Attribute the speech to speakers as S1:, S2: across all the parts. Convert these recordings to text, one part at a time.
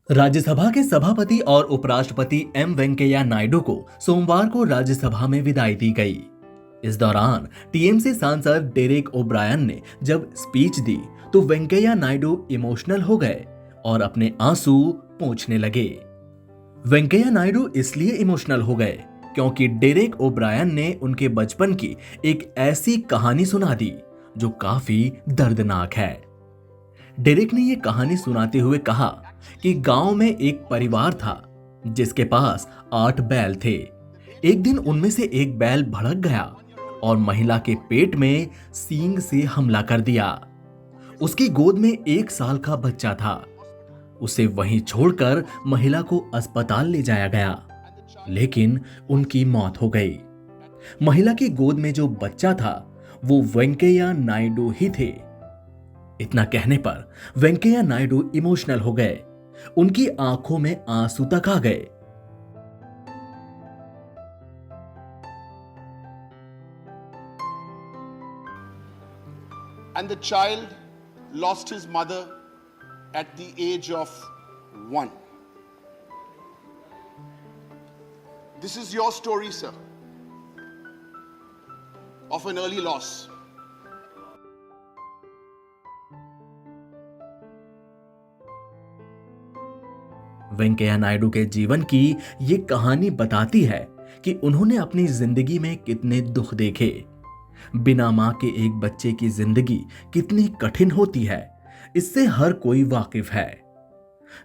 S1: राज्यसभा के सभापति और उपराष्ट्रपति एम वेंकैया नायडू को सोमवार को राज्यसभा में विदाई दी गई। इस दौरान टीएमसी सांसद डेरेक ओब्रायन ने जब स्पीच दी तो वेंकैया नायडू इमोशनल हो गए और अपने आंसू पोंछने लगे। वेंकैया नायडू इसलिए इमोशनल हो गए क्योंकि डेरेक ओब्रायन ने उनके बचपन की एक ऐसी कहानी सुना दी जो काफी दर्दनाक है। डेरेक ने यह कहानी सुनाते हुए कहा कि गांव में एक परिवार था जिसके पास 8 बैल थे। एक दिन उनमें से एक बैल भड़क गया और महिला के पेट में सींग से हमला कर दिया। उसकी गोद में 1 साल का बच्चा था। उसे वहीं छोड़कर महिला को अस्पताल ले जाया गया, लेकिन उनकी मौत हो गई। महिला की गोद में जो बच्चा था वो वेंकैया नायडू ही थे। इतना कहने पर वेंकैया नायडू इमोशनल हो गए। उनकी आंखों में आंसू तक आ गए।
S2: And the child lost his mother at the age of 1. This is your story, sir, of an early loss.
S1: Venkaiah Naidu के जीवन की ये कहानी बताती है कि उन्होंने अपनी जिंदगी में कितने दुख देखे। बिना मां के एक बच्चे की जिंदगी कितनी कठिन होती है, इससे हर कोई वाकिफ है।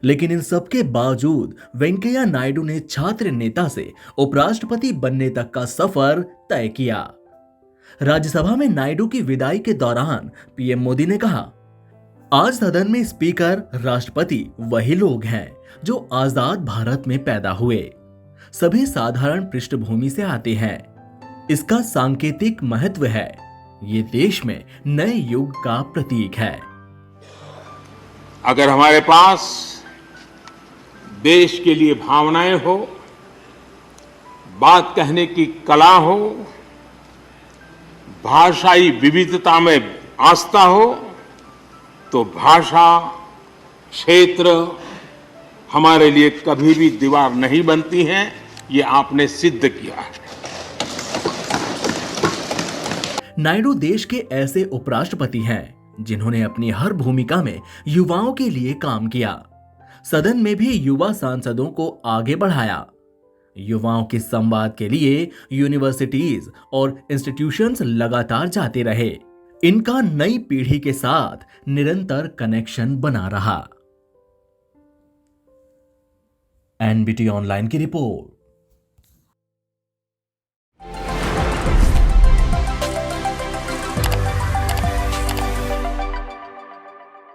S1: लेकिन इन सब के बावजूद वेंकैया नायडू ने छात्र नेता से उपराष्ट्रपति बनने तक का सफर तय किया। राज्यसभा में नायडू की विदाई के दौरान पीएम मोदी ने कहा, आज सदन में स्पीकर राष्ट्रपति वही लोग हैं जो आजाद भारत में पैदा हुए। सभी साधारण पृष्ठभूमि से आते हैं। इसका सांकेतिक महत्व है। ये देश में नए युग का प्रतीक है।
S3: अगर हमारे पास देश के लिए भावनाएं हो, बात कहने की कला हो, भाषाई विविधता में आस्था हो, तो भाषा क्षेत्र हमारे लिए कभी भी दीवार नहीं बनती हैं। ये आपने सिद्ध किया है।
S1: नायडू देश के ऐसे उपराष्ट्रपति हैं जिन्होंने अपनी हर भूमिका में युवाओं के लिए काम किया। सदन में भी युवा सांसदों को आगे बढ़ाया। युवाओं के संवाद के लिए यूनिवर्सिटीज और इंस्टीट्यूशंस लगातार जाते रहे। इनका नई पीढ़ी के साथ निरंतर कनेक्शन बना रहा। एनबीटी ऑनलाइन की रिपोर्ट।